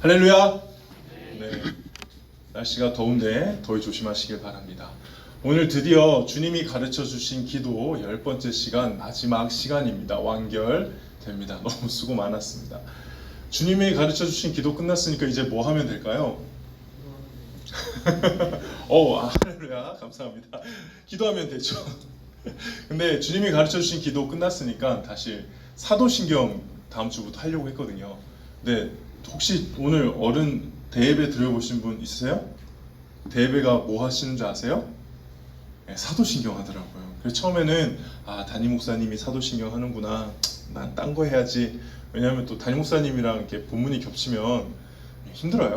할렐루야. 네, 날씨가 더운데 더위 조심하시길 바랍니다. 오늘 드디어 주님이 가르쳐 주신 기도 10번째 시간, 마지막 시간입니다. 완결됩니다. 너무 수고 많았습니다. 주님이 가르쳐 주신 기도 끝났으니까 이제 뭐 하면 될까요? 할렐루야. 감사합니다. 기도하면 되죠. 근데 주님이 가르쳐 주신 기도 끝났으니까 다시 사도신경 다음 주부터 하려고 했거든요. 근데 혹시 오늘 어른 대예배 들어보신 분 있으세요? 대예배가 뭐 하시는 줄 아세요? 네, 사도신경 하더라고요. 그래서 처음에는 담임 목사님이 사도신경 하는구나, 난 딴 거 해야지. 왜냐하면 또 담임 목사님이랑 이렇게 본문이 겹치면 힘들어요.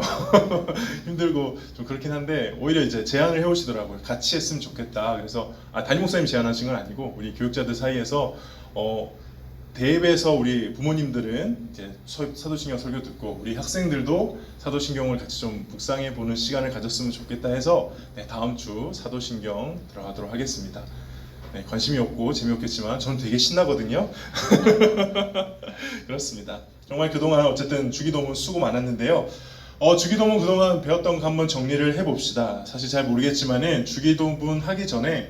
힘들고 좀 그렇긴 한데, 오히려 이제 제안을 해오시더라고요. 같이 했으면 좋겠다. 그래서 담임 목사님 제안하신 건 아니고 우리 교육자들 사이에서 대예배에서 우리 부모님들은 이제 사도신경 설교 듣고 우리 학생들도 사도신경을 같이 좀 묵상해 보는 시간을 가졌으면 좋겠다 해서 다음 주 사도신경 들어가도록 하겠습니다. 관심이 없고 재미없겠지만 저는 되게 신나거든요. 그렇습니다. 정말 그동안 어쨌든 주기도문 수고 많았는데요. 주기도문 그동안 배웠던 거 한번 정리를 해봅시다. 사실 잘 모르겠지만은 주기도문 하기 전에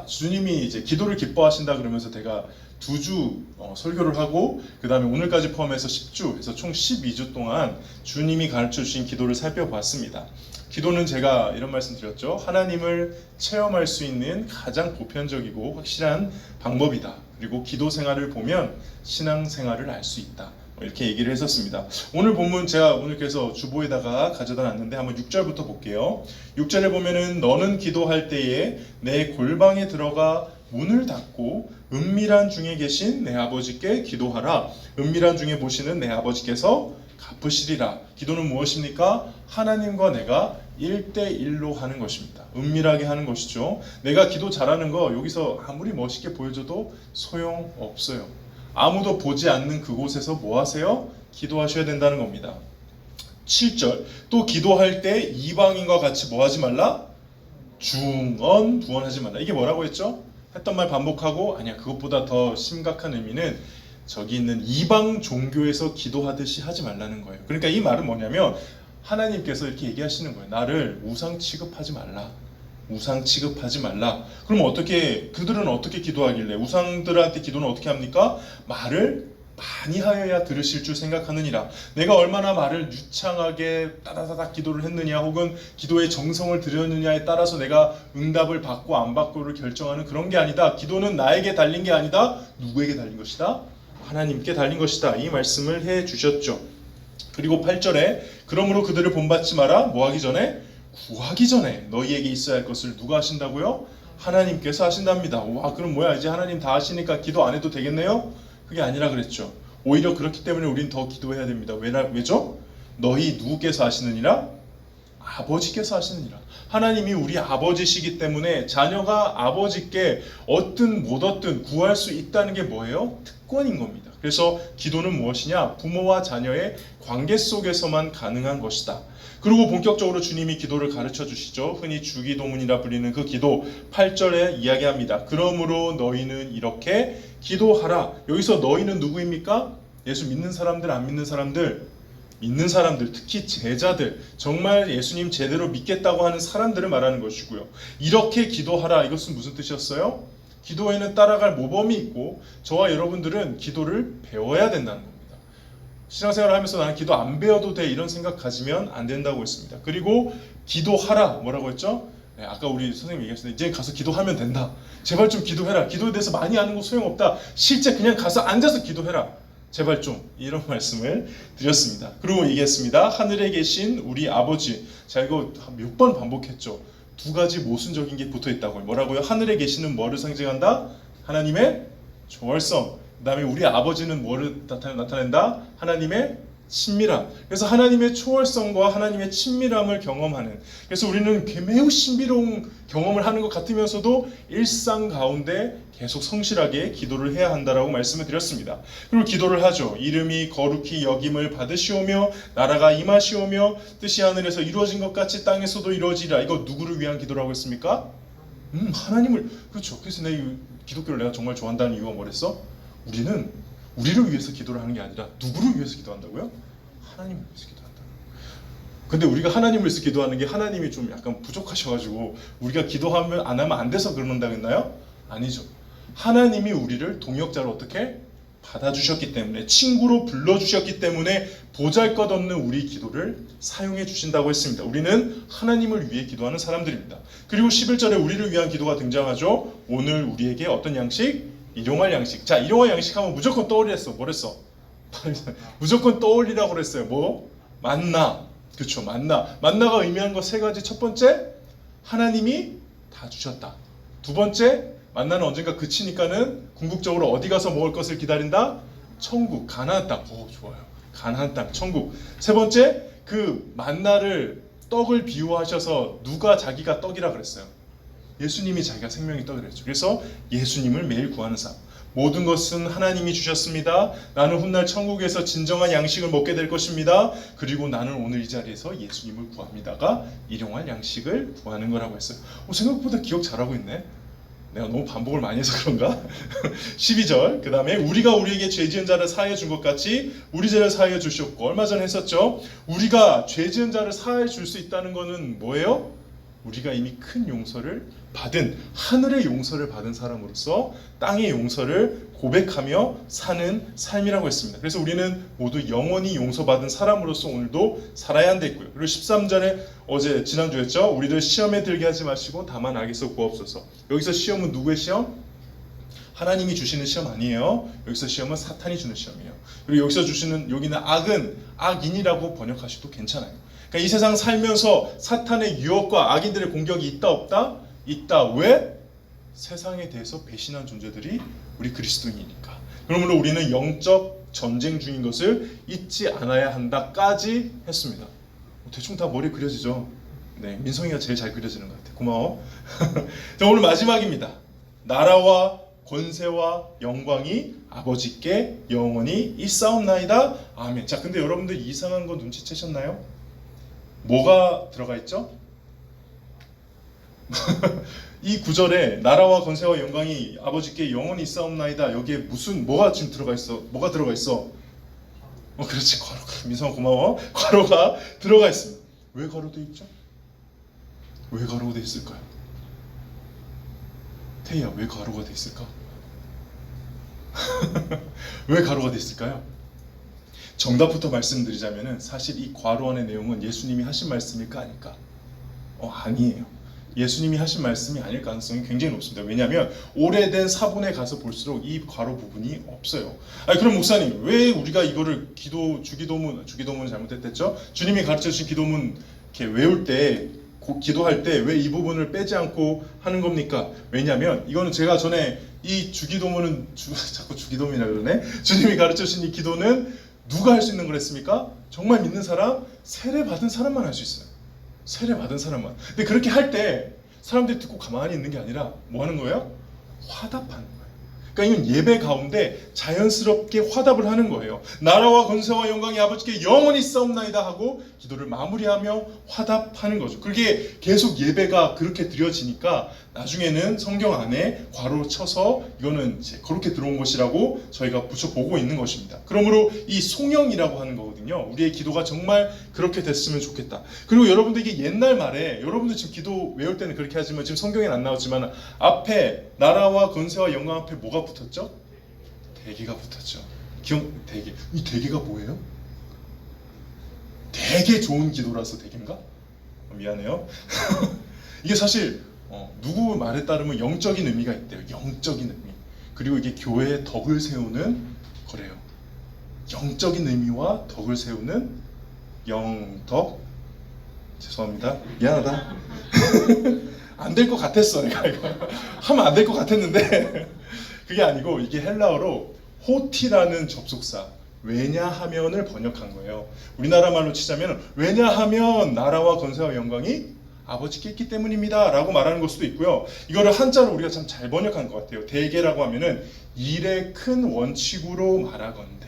주님이 이제 기도를 기뻐하신다 그러면서 제가 2주 설교를 하고, 그 다음에 오늘까지 포함해서 10주 해서 총 12주 동안 주님이 가르쳐 주신 기도를 살펴봤습니다. 기도는 제가 이런 말씀 드렸죠. 하나님을 체험할 수 있는 가장 보편적이고 확실한 방법이다. 그리고 기도 생활을 보면 신앙 생활을 알 수 있다. 이렇게 얘기를 했었습니다. 오늘 본문 제가 오늘 그래서 주보에다가 가져다 놨는데 한번 6절부터 볼게요. 6절에 보면은 너는 기도할 때에 내 골방에 들어가 문을 닫고 은밀한 중에 계신 내 아버지께 기도하라. 은밀한 중에 보시는 내 아버지께서 갚으시리라. 기도는 무엇입니까? 하나님과 내가 1대1로 하는 것입니다. 은밀하게 하는 것이죠. 내가 기도 잘하는 거 여기서 아무리 멋있게 보여줘도 소용없어요. 아무도 보지 않는 그곳에서 뭐 하세요? 기도하셔야 된다는 겁니다. 7절, 또 기도할 때 이방인과 같이 뭐 하지 말라? 중언 부언하지 말라. 이게 뭐라고 했죠? 했던 말 반복하고, 아니야, 그것보다 더 심각한 의미는 저기 있는 이방 종교에서 기도하듯이 하지 말라는 거예요. 그러니까 이 말은 뭐냐면 하나님께서 이렇게 얘기하시는 거예요. 나를 우상 취급하지 말라. 우상 취급하지 말라. 그럼 그들은 어떻게 기도하길래? 우상들한테 기도는 어떻게 합니까? 말을 많이 하여야 들으실 줄 생각하느니라. 내가 얼마나 말을 유창하게 따다다닥 기도를 했느냐, 혹은 기도의 정성을 들였느냐에 따라서 내가 응답을 받고 안 받고를 결정하는 그런 게 아니다. 기도는 나에게 달린 게 아니다. 누구에게 달린 것이다? 하나님께 달린 것이다. 이 말씀을 해 주셨죠. 그리고 8절에 그러므로 그들을 본받지 마라. 뭐 하기 전에? 구하기 전에 너희에게 있어야 할 것을 누가 하신다고요? 하나님께서 하신답니다. 와, 그럼 뭐야, 이제 하나님 다 하시니까 기도 안 해도 되겠네요? 그게 아니라 그랬죠. 오히려 그렇기 때문에 우린 더 기도해야 됩니다. 왜죠? 너희 누구께서 하시느니라? 아버지께서 하시느니라. 하나님이 우리 아버지시기 때문에 자녀가 아버지께 얻든 못 얻든 구할 수 있다는 게 뭐예요? 특권인 겁니다. 그래서 기도는 무엇이냐? 부모와 자녀의 관계 속에서만 가능한 것이다. 그리고 본격적으로 주님이 기도를 가르쳐 주시죠. 흔히 주기도문이라 불리는 그 기도 8절에 이야기합니다. 그러므로 너희는 이렇게 기도하라. 여기서 너희는 누구입니까? 예수 믿는 사람들, 안 믿는 사람들? 믿는 사람들, 특히 제자들, 정말 예수님 제대로 믿겠다고 하는 사람들을 말하는 것이고요. 이렇게 기도하라. 이것은 무슨 뜻이었어요? 기도에는 따라갈 모범이 있고 저와 여러분들은 기도를 배워야 된다는 겁니다. 신앙생활을 하면서 나는 기도 안 배워도 돼, 이런 생각 가지면 안 된다고 했습니다. 그리고 기도하라. 뭐라고 했죠? 아까 우리 선생님이 얘기하셨는데 이제 가서 기도하면 된다. 제발 좀 기도해라. 기도에 대해서 많이 아는 거 소용없다. 실제 그냥 가서 앉아서 기도해라. 제발 좀, 이런 말씀을 드렸습니다. 그리고 얘기했습니다. 하늘에 계신 우리 아버지. 자, 이거 몇 번 반복했죠. 2가지 모순적인 게 붙어 있다고요. 뭐라고요? 하늘에 계시는 뭐를 상징한다? 하나님의 초월성. 그 다음에 우리 아버지는 뭐를 나타낸다? 하나님의 친밀함. 그래서 하나님의 초월성과 하나님의 친밀함을 경험하는, 그래서 우리는 매우 신비로운 경험을 하는 것 같으면서도 일상 가운데 계속 성실하게 기도를 해야 한다라고 말씀을 드렸습니다. 그리고 기도를 하죠. 이름이 거룩히 여김을 받으시오며 나라가 임하시오며 뜻이 하늘에서 이루어진 것 같이 땅에서도 이루어지리라. 이거 누구를 위한 기도라고 했습니까? 하나님을. 그렇죠. 그래서 기독교를 내가 정말 좋아한다는 이유가 뭐랬어? 우리는 우리를 위해서 기도를 하는 게 아니라 누구를 위해서 기도한다고요? 하나님을 위해서 기도한다. 근데 우리가 하나님을 위해서 기도하는 게 하나님이 좀 약간 부족하셔가지고 우리가 기도하면 안 하면 안 돼서 그런다 했나요? 아니죠. 하나님이 우리를 동역자로 어떻게 받아주셨기 때문에, 친구로 불러주셨기 때문에 보잘것없는 우리 기도를 사용해 주신다고 했습니다. 우리는 하나님을 위해 기도하는 사람들입니다. 그리고 11절에 우리를 위한 기도가 등장하죠. 오늘 우리에게 어떤 양식? 일용할 양식. 자, 일용할 양식 하면 무조건 떠올렸어. 뭐랬어? 무조건 떠올리라고 그랬어요. 뭐? 만나. 그렇죠. 만나가 의미하는 거 세 가지. 첫 번째, 하나님이 다 주셨다. 두 번째, 만나는 언젠가 그치니까는 궁극적으로 어디 가서 먹을 것을 기다린다? 천국, 가나안 땅. 좋아요. 가나안 땅, 천국. 세 번째, 그 만나를 떡을 비유하셔서 누가 자기가 떡이라 그랬어요? 예수님이 자기가 생명이 떡이라 했죠. 그래서 예수님을 매일 구하는 삶. 모든 것은 하나님이 주셨습니다. 나는 훗날 천국에서 진정한 양식을 먹게 될 것입니다. 그리고 나는 오늘 이 자리에서 예수님을 구합니다가 일용할 양식을 구하는 거라고 했어요. 생각보다 기억 잘하고 있네. 내가 너무 반복을 많이 해서 그런가? 12절, 그 다음에 우리가 우리에게 죄 지은 자를 사하여 준 것 같이 우리 죄를 사하여 주셨고, 얼마 전에 했었죠. 우리가 죄 지은 자를 사하여 줄 수 있다는 것은 뭐예요? 우리가 이미 큰 용서를 받은, 하늘의 용서를 받은 사람으로서 땅의 용서를 고백하며 사는 삶이라고 했습니다. 그래서 우리는 모두 영원히 용서받은 사람으로서 오늘도 살아야 한다고요. 그리고 13절에 어제 지난주에 했죠. 우리들 시험에 들게 하지 마시고 다만 악에서 구하옵소서. 여기서 시험은 누구의 시험? 하나님이 주시는 시험 아니에요. 여기서 시험은 사탄이 주는 시험이에요. 그리고 여기서 주시는, 여기는 악은 악인이라고 번역하셔도 괜찮아요. 그러니까 이 세상 살면서 사탄의 유혹과 악인들의 공격이 있다 없다? 있다. 왜? 세상에 대해서 배신한 존재들이 우리 그리스도인이니까. 그러므로 우리는 영적 전쟁 중인 것을 잊지 않아야 한다까지 했습니다. 대충 다 머리에 그려지죠? 네, 민성이가 제일 잘 그려지는 것 같아요. 고마워. 자, 오늘 마지막입니다. 나라와 권세와 영광이 아버지께 영원히 있사옵나이다. 아멘. 자, 근데 여러분들 이상한 거 눈치채셨나요? 뭐가 들어가 있죠? 이 구절에 나라와 권세와 영광이 아버지께 영원히 있사옵나이다. 여기에 뭐가 지금 들어가 있어? 뭐가 들어가 있어? 그렇지. 괄호. 민성아 고마워. 괄호가 들어가 있습니다. 왜 괄호돼 있죠? 왜 괄호가 돼 있을까요? 태희야, 왜 괄호가 돼 있을까? 왜 괄호가 돼 있을까요? 정답부터 말씀드리자면은 사실 이 괄호 안의 내용은 예수님이 하신 말씀일까 아닐까? 아니에요. 예수님이 하신 말씀이 아닐 가능성이 굉장히 높습니다. 왜냐하면 오래된 사본에 가서 볼수록 이 괄호 부분이 없어요. 그럼 목사님, 왜 우리가 이거를 주기도문은 잘못했댔죠? 주님이 가르쳐 주신 기도문 이렇게 외울 때, 기도할 때 왜 이 부분을 빼지 않고 하는 겁니까? 왜냐하면 이거는 제가 전에 이 주기도문은 자꾸 주기도문이라 그러네. 주님이 가르쳐 주신 이 기도는 누가 할 수 있는 거랬습니까? 정말 믿는 사람, 세례 받은 사람만 할 수 있어요. 세례 받은 사람만. 근데 그렇게 할 때 사람들이 듣고 가만히 있는 게 아니라 뭐 하는 거예요? 화답하는 거예요. 그러니까 이건 예배 가운데 자연스럽게 화답을 하는 거예요. 나라와 권세와 영광이 아버지께 영원히 있사옵나이다 하고 기도를 마무리하며 화답하는 거죠. 그게 계속 예배가 그렇게 드려지니까 나중에는 성경 안에 괄호 쳐서 이거는 이제 그렇게 들어온 것이라고 저희가 붙여보고 있는 것입니다. 그러므로 이 송영이라고 하는 거거든요. 우리의 기도가 정말 그렇게 됐으면 좋겠다. 그리고 여러분들 이게 옛날 말에, 여러분들 지금 기도 외울 때는 그렇게 하지만 지금 성경에는 안 나오지만 앞에 나라와 권세와 영광 앞에 뭐가 붙었죠? 대개가 붙었죠. 대개. 이 대개가 뭐예요? 되게 좋은 기도라서 대개인가? 미안해요. 이게 사실 누구 말에 따르면 영적인 의미가 있대요. 영적인 의미. 그리고 이게 교회의 덕을 세우는 거래요. 영적인 의미와 덕을 세우는 영덕. 죄송합니다. 미안하다. 안 될 것 같았어. 내가 이거 하면 안 될 것 같았는데 그게 아니고 이게 헬라어로 호티라는 접속사, 왜냐하면을 번역한 거예요. 우리나라 말로 치자면 왜냐하면 나라와 권세와 영광이 아버지께 있기 때문입니다 라고 말하는 걸 수도 있고요. 이거를 한자로 우리가 참 잘 번역한 것 같아요. 대개라고 하면은 일의 큰 원칙으로 말하건대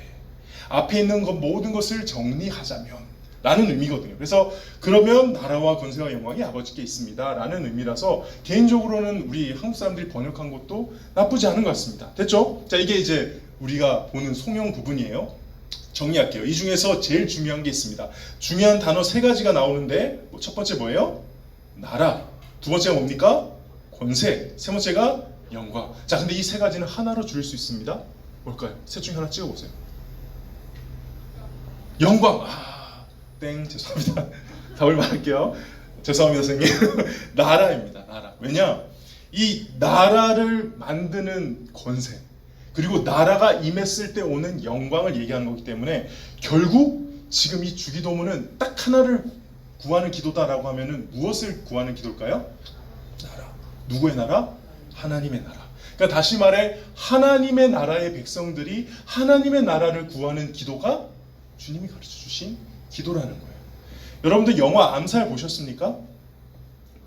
앞에 있는 것 모든 것을 정리하자면 라는 의미거든요. 그래서 그러면 나라와 권세와 영광이 아버지께 있습니다 라는 의미라서 개인적으로는 우리 한국 사람들이 번역한 것도 나쁘지 않은 것 같습니다. 됐죠? 자, 이게 이제 우리가 보는 송영 부분이에요. 정리할게요. 이 중에서 제일 중요한 게 있습니다. 중요한 단어 세 가지가 나오는데 첫 번째 뭐예요? 나라. 두 번째가 뭡니까? 권세. 세 번째가 영광. 자, 근데 이 세 가지는 하나로 줄일 수 있습니다. 뭘까요? 셋 중에 하나 찍어보세요. 영광. 땡, 죄송합니다. 답을 말할게요. 죄송합니다, 선생님. 나라입니다. 나라. 왜냐? 이 나라를 만드는 권세, 그리고 나라가 임했을 때 오는 영광을 얘기하는 거기 때문에 결국 지금 이 주기도문은 딱 하나를 구하는 기도다라고 하면은 무엇을 구하는 기도일까요? 나라. 누구의 나라? 하나님의 나라. 그러니까 다시 말해 하나님의 나라의 백성들이 하나님의 나라를 구하는 기도가 주님이 가르쳐 주신 기도라는 거예요. 여러분들 영화 암살 보셨습니까?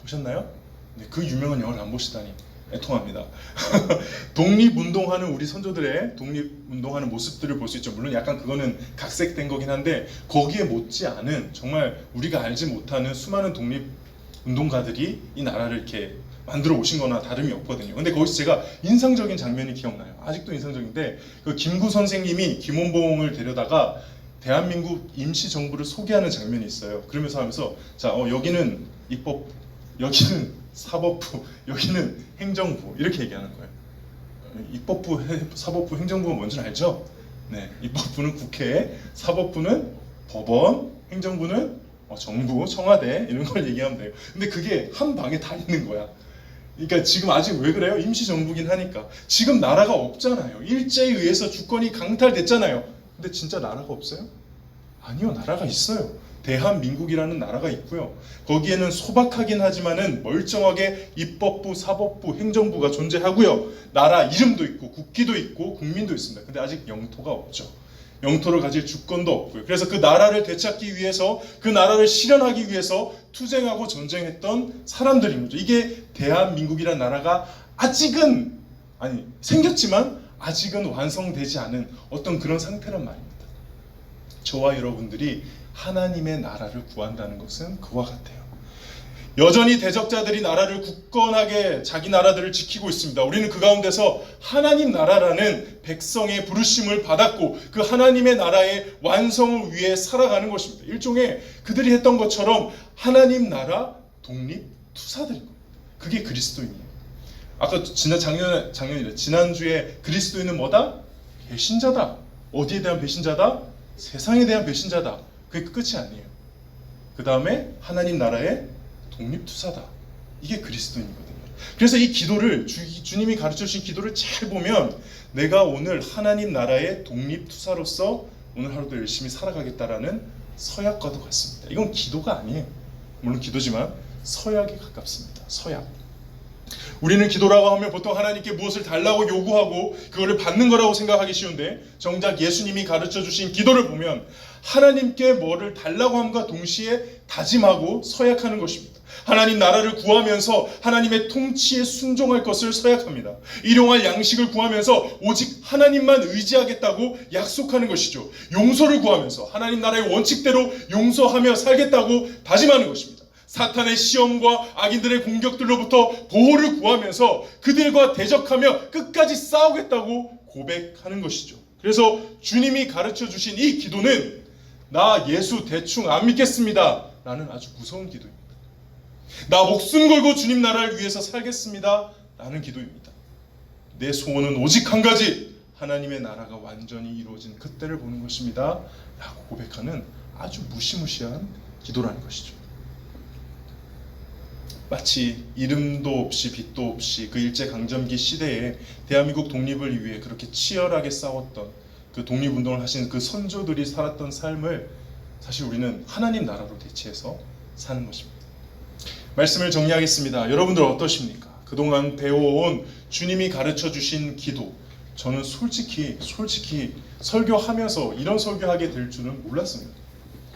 보셨나요? 네, 그 유명한 영화를 안 보시다니 애통합니다. 독립운동하는 우리 선조들의 독립운동하는 모습들을 볼 수 있죠. 물론 약간 그거는 각색된 거긴 한데 거기에 못지않은 정말 우리가 알지 못하는 수많은 독립운동가들이 이 나라를 이렇게 만들어 오신 거나 다름이 없거든요. 근데 거기서 제가 인상적인 장면이 기억나요. 아직도 인상적인데 그 김구 선생님이 김원봉을 데려다가 대한민국 임시정부를 소개하는 장면이 있어요. 그러면서 하면서 자, 여기는 입법, 여기는 사법부, 여기는 행정부 이렇게 얘기하는 거예요. 입법부, 사법부, 행정부가 뭔지는 알죠? 네, 입법부는 국회, 사법부는 법원, 행정부는 정부, 청와대 이런 걸 얘기하면 돼요. 근데 그게 한 방에 다 있는 거야. 그러니까 지금 아직 왜 그래요? 임시정부긴 하니까. 지금 나라가 없잖아요. 일제에 의해서 주권이 강탈됐잖아요. 근데 진짜 나라가 없어요? 아니요, 나라가 있어요. 대한민국이라는 나라가 있고요. 거기에는 소박하긴 하지만은 멀쩡하게 입법부, 사법부, 행정부가 존재하고요. 나라 이름도 있고 국기도 있고 국민도 있습니다. 근데 아직 영토가 없죠. 영토를 가질 주권도 없고요. 그래서 그 나라를 되찾기 위해서, 그 나라를 실현하기 위해서 투쟁하고 전쟁했던 사람들인 거죠. 이게 대한민국이라는 나라가 아직은 생겼지만 아직은 완성되지 않은 어떤 그런 상태란 말입니다. 저와 여러분들이 하나님의 나라를 구한다는 것은 그와 같아요. 여전히 대적자들이 나라를 굳건하게 자기 나라들을 지키고 있습니다. 우리는 그 가운데서 하나님 나라라는 백성의 부르심을 받았고 그 하나님의 나라의 완성을 위해 살아가는 것입니다. 일종의 그들이 했던 것처럼 하나님 나라 독립 투사들인 겁니다. 그게 그리스도인이에요. 아까 지난주에 그리스도인은 뭐다? 배신자다. 어디에 대한 배신자다? 세상에 대한 배신자다. 그게 끝이 아니에요. 그 다음에 하나님 나라의 독립투사다. 이게 그리스도인이거든요. 그래서 이 기도를 주님이 가르쳐 주신 기도를 잘 보면 내가 오늘 하나님 나라의 독립투사로서 오늘 하루도 열심히 살아가겠다라는 서약과도 같습니다. 이건 기도가 아니에요. 물론 기도지만 서약에 가깝습니다. 서약. 우리는 기도라고 하면 보통 하나님께 무엇을 달라고 요구하고 그거를 받는 거라고 생각하기 쉬운데 정작 예수님이 가르쳐 주신 기도를 보면 하나님께 뭐를 달라고 함과 동시에 다짐하고 서약하는 것입니다. 하나님 나라를 구하면서 하나님의 통치에 순종할 것을 서약합니다. 일용할 양식을 구하면서 오직 하나님만 의지하겠다고 약속하는 것이죠. 용서를 구하면서 하나님 나라의 원칙대로 용서하며 살겠다고 다짐하는 것입니다. 사탄의 시험과 악인들의 공격들로부터 보호를 구하면서 그들과 대적하며 끝까지 싸우겠다고 고백하는 것이죠. 그래서 주님이 가르쳐 주신 이 기도는 나 예수 대충 안 믿겠습니다 라는 아주 무서운 기도입니다. 나 목숨 걸고 주님 나라를 위해서 살겠습니다 라는 기도입니다. 내 소원은 오직 한 가지, 하나님의 나라가 완전히 이루어진 그때를 보는 것입니다 라고 고백하는 아주 무시무시한 기도라는 것이죠. 마치 이름도 없이 빛도 없이 그 일제강점기 시대에 대한민국 독립을 위해 그렇게 치열하게 싸웠던 그 독립운동을 하신 그 선조들이 살았던 삶을 사실 우리는 하나님 나라로 대체해서 사는 것입니다. 말씀을 정리하겠습니다. 여러분들 어떠십니까? 그동안 배워온 주님이 가르쳐 주신 기도, 저는 솔직히 설교하면서 이런 설교하게 될 줄은 몰랐습니다.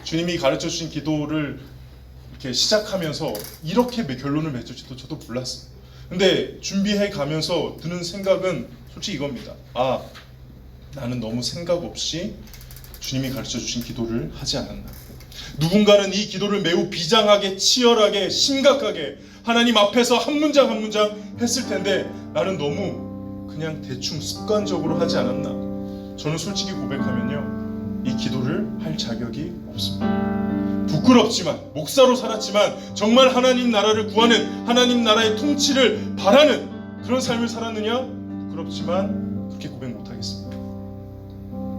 주님이 가르쳐 주신 기도를 이렇게 시작하면서 이렇게 결론을 맺을지도 저도 몰랐어요. 근데 준비해 가면서 드는 생각은 솔직히 이겁니다. 나는 너무 생각 없이 주님이 가르쳐 주신 기도를 하지 않았나. 누군가는 이 기도를 매우 비장하게, 치열하게, 심각하게 하나님 앞에서 한 문장 한 문장 했을 텐데 나는 너무 그냥 대충 습관적으로 하지 않았나. 저는 솔직히 고백하면요, 이 기도를 할 자격이 없습니다. 부끄럽지만, 목사로 살았지만 정말 하나님 나라를 구하는, 하나님 나라의 통치를 바라는 그런 삶을 살았느냐? 부끄럽지만 그렇게 고백 못하겠습니다.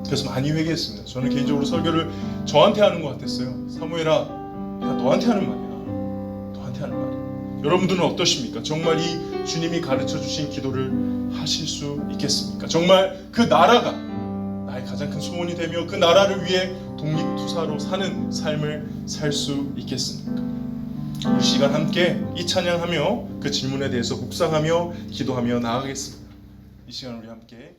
그래서 많이 회개했습니다. 저는 개인적으로 설교를 저한테 하는 것 같았어요. 사무엘아, 내가 너한테 하는 말이야. 너한테 하는 말이야. 여러분들은 어떠십니까? 정말 이 주님이 가르쳐 주신 기도를 하실 수 있겠습니까? 정말 그 나라가 나의 가장 큰 소원이 되며 그 나라를 위해 독립투사로 사는 삶을 살 수 있겠습니까? 이 시간 함께 이 찬양하며 그 질문에 대해서 묵상하며 기도하며 나아가겠습니다. 이 시간 우리 함께